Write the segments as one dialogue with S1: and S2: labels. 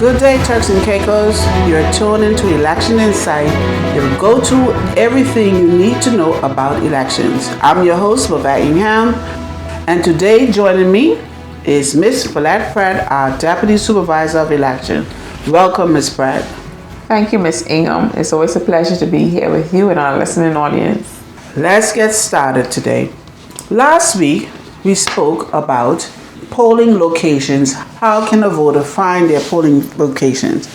S1: Good day, Turks and Caicos. You're tuned into Election Insight, your go-to everything you need to know about elections. I'm your host, Bavette Ingham, and today joining me is Miss Paulette Pratt, our Deputy Supervisor of Election. Welcome, Miss Pratt.
S2: Thank you, Miss Ingham. It's always a pleasure to be here with you and our listening audience.
S1: Let's get started today. Last week, we spoke about polling locations. How can a voter find their polling locations?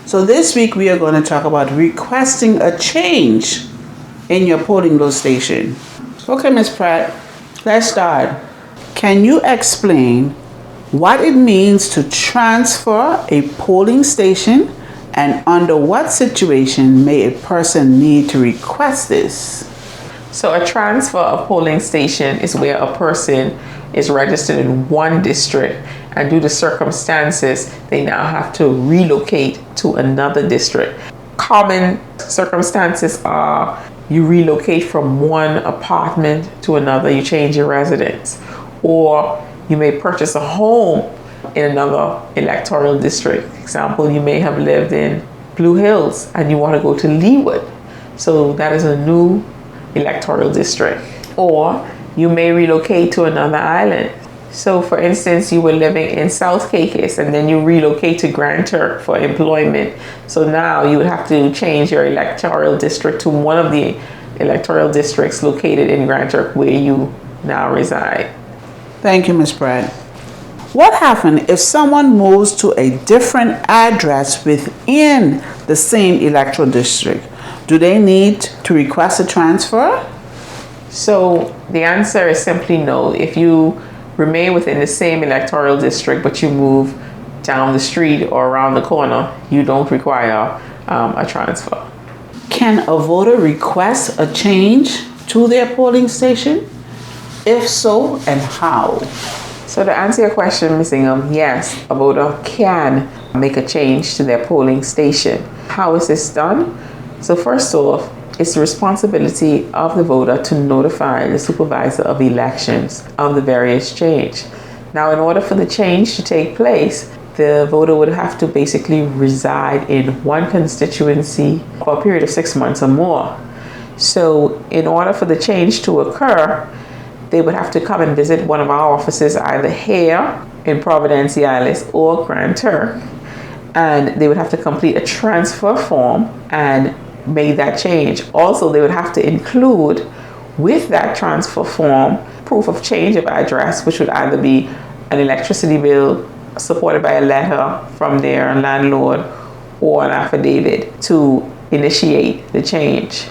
S1: So this week we are going to talk about requesting a change in your polling station. Okay, Ms. Pratt, let's start. Can you explain what it means to transfer a polling station and under what situation may a person need to request this?
S2: So a transfer of polling station is where a person is registered in one district, and due to circumstances, they now have to relocate to another district. Common circumstances are you relocate from one apartment to another, you change your residence, or you may purchase a home in another electoral district. Example, you may have lived in Blue Hills and you want to go to Leawood. So that is a new electoral district. Or you may relocate to another island. So for instance, you were living in South Caicos and then you relocate to Grand Turk for employment. So now you would have to change your electoral district to one of the electoral districts located in Grand Turk where you now reside.
S1: Thank you, Ms. Pratt. What happens if someone moves to a different address within the same electoral district? Do they need to request a transfer?
S2: So the answer is simply no. If you remain within the same electoral district but you move down the street or around the corner, you don't require a transfer.
S1: Can a voter request a change to their polling station? If so, and how?
S2: So to answer your question, Ms. Ingham, yes, a voter can make a change to their polling station. How is this done? So first off, it's the responsibility of the voter to notify the supervisor of elections of the various change. Now, in order for the change to take place, the voter would have to basically reside in one constituency for a period of 6 months or more. So in order for the change to occur, they would have to come and visit one of our offices either here in Providenciales or Grand Turk. And they would have to complete a transfer form and make that change. Also, they would have to include with that transfer form proof of change of address, which would either be an electricity bill supported by a letter from their landlord or an affidavit to initiate the change.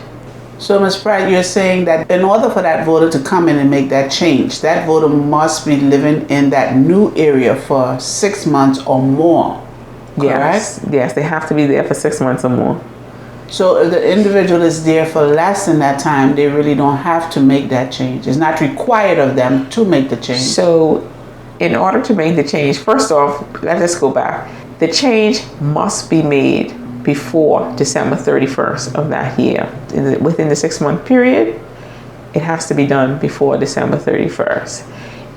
S1: So, Ms. Pratt, you're saying that in order for that voter to come in and make that change, that voter must be living in that new area for 6 months or more, correct?
S2: Yes, they have to be there for 6 months or more.
S1: So if the individual is there for less than that time, they really don't have to make that change. It's not required of them to make the change.
S2: So in order to make the change, first off, let's just go back. The change must be made before December 31st of that year. Within the 6 month period, it has to be done before December 31st.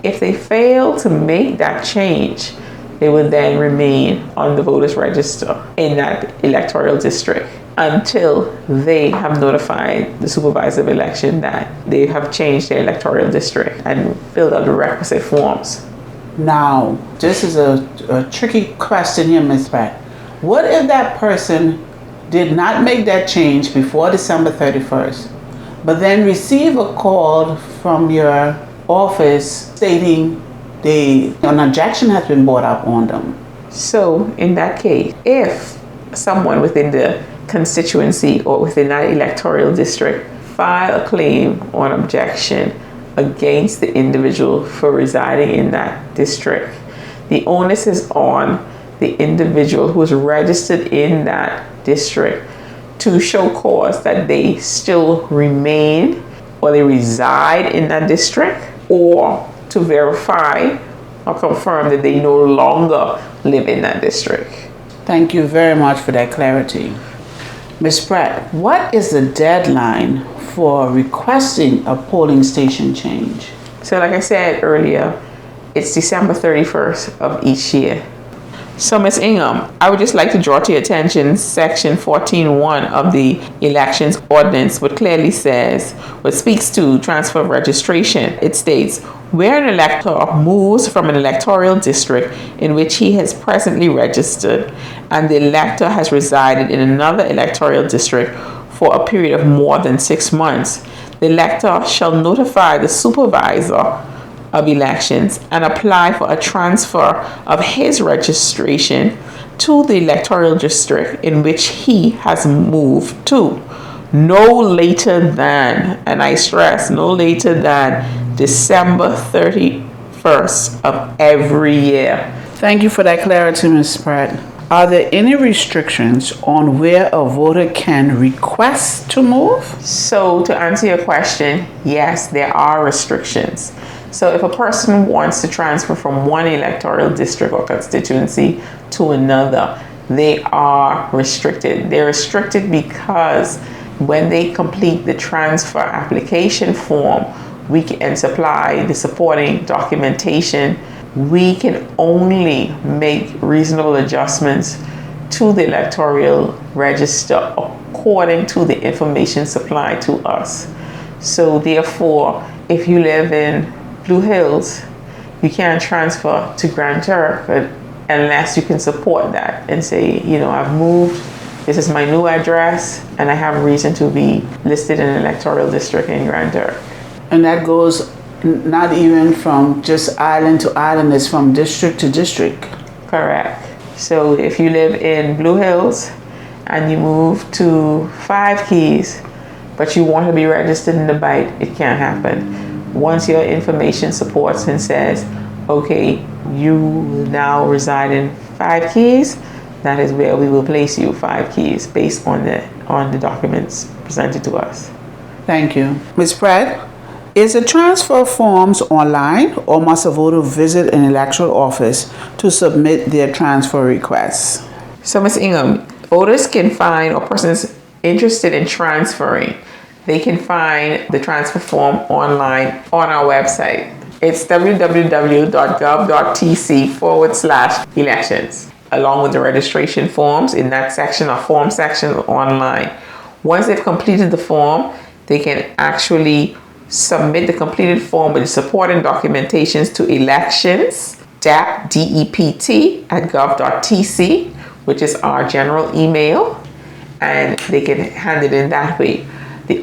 S2: If they fail to make that change, they will then remain on the voters register in that electoral district until they have notified the supervisor of election that they have changed their electoral district and filled out the requisite forms.
S1: Now, this is a tricky question here, Ms. Pratt. What if that person did not make that change before December 31st, but then receive a call from your office stating an objection has been brought up on them?
S2: So in that case, if someone within the constituency or within that electoral district file a claim or an objection against the individual for residing in that district, the onus is on the individual who is registered in that district to show cause that they still remain or they reside in that district, or to verify or confirm that they no longer live in that district.
S1: Thank you very much for that clarity. Ms. Pratt, what is the deadline for requesting a polling station change?
S2: So like I said earlier, it's December 31st of each year. So, Ms. Ingham, I would just like to draw to your attention Section 14.1 of the Elections Ordinance, what clearly says, what speaks to transfer of registration. It states, where an elector moves from an electoral district in which he has presently registered and the elector has resided in another electoral district for a period of more than 6 months, the elector shall notify the supervisor of elections and apply for a transfer of his registration to the electoral district in which he has moved to, no later than, and I stress, no later than December 31st of every year.
S1: Thank you for that clarity, Ms. Pratt. Are there any restrictions on where a voter can request to move?
S2: So, to answer your question, yes, there are restrictions. So if a person wants to transfer from one electoral district or constituency to another, they are restricted. They're restricted because when they complete the transfer application form, we can supply the supporting documentation. We can only make reasonable adjustments to the electoral register according to the information supplied to us. So therefore, if you live in Blue Hills, you can't transfer to Grand Turk unless you can support that and say, I've moved, this is my new address, and I have reason to be listed in an electoral district in Grand Turk.
S1: And that goes not even from just island to island, it's from district to district.
S2: Correct. So if you live in Blue Hills and you move to 5 Keys, but you want to be registered in the Bight, it can't happen. Once your information supports and says, okay, you now reside in 5 Keys, that is where we will place you, 5 Keys, based on the documents presented to us.
S1: Thank you. Ms. Pratt, is the transfer forms online or must a voter visit an electoral office to submit their transfer requests?
S2: So, Ms. Ingham, voters can find, or persons interested in transferring, they can find the transfer form online on our website. It's www.gov.tc/elections, along with the registration forms in that section or form section online. Once they've completed the form, they can actually submit the completed form with the supporting documentations to elections, DEPT@gov.tc, which is our general email, and they can hand it in that way.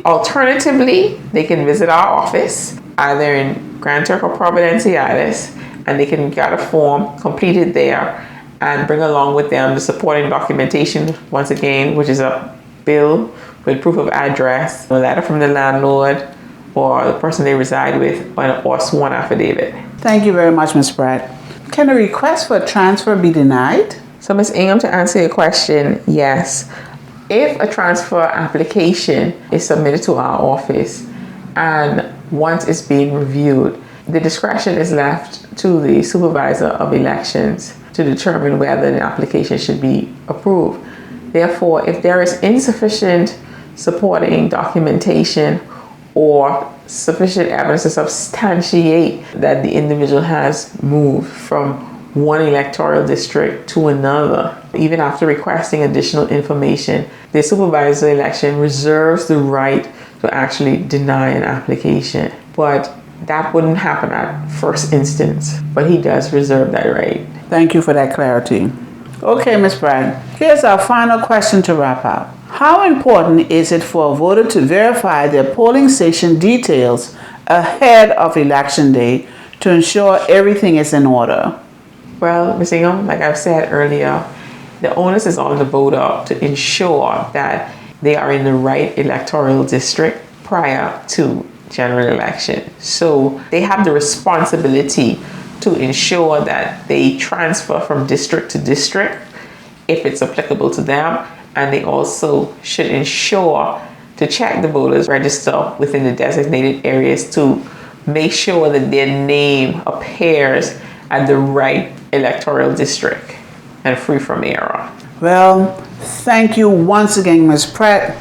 S2: Alternatively, they can visit our office, either in Grand Turk or Providenciales, and they can get a form completed there and bring along with them the supporting documentation, once again, which is a bill with proof of address, a letter from the landlord or the person they reside with, or sworn affidavit.
S1: Thank you very much, Ms. Pratt. Can a request for a transfer be denied?
S2: So, Ms. Ingham, to answer your question, yes. If a transfer application is submitted to our office and once it's being reviewed, the discretion is left to the supervisor of elections to determine whether the application should be approved. Therefore, if there is insufficient supporting documentation or sufficient evidence to substantiate that the individual has moved from one electoral district to another, even after requesting additional information, the supervisor election reserves the right to actually deny an application. But that wouldn't happen at first instance, but he does reserve that right.
S1: Thank you for that clarity. Okay, Ms. Pratt, here's our final question to wrap up. How important is it for a voter to verify their polling station details ahead of election day to ensure everything is in order?
S2: Well, Ms. Ingham, like I've said earlier, the onus is on the voter to ensure that they are in the right electoral district prior to general election. So they have the responsibility to ensure that they transfer from district to district if it's applicable to them, and they also should ensure to check the voters register within the designated areas to make sure that their name appears at the right electoral district and free from error.
S1: Well, thank you once again, Ms. Pratt.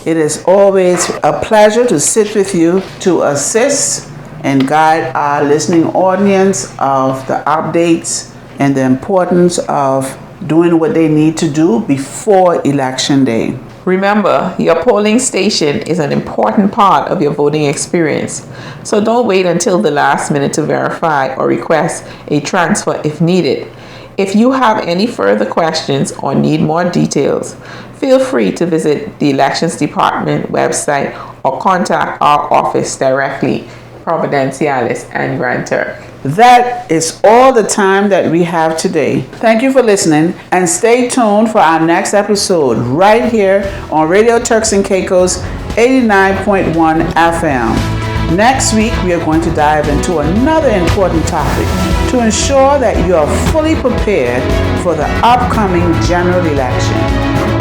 S1: It is always a pleasure to sit with you to assist and guide our listening audience of the updates and the importance of doing what they need to do before election day.
S2: Remember, your polling station is an important part of your voting experience, so don't wait until the last minute to verify or request a transfer if needed. If you have any further questions or need more details, feel free to visit the Elections Department website or contact our office directly, Providenciales and Grand Turk.
S1: That is all the time that we have today. Thank you for listening, and stay tuned for our next episode right here on Radio Turks and Caicos 89.1 FM. Next week, we are going to dive into another important topic to ensure that you are fully prepared for the upcoming general election.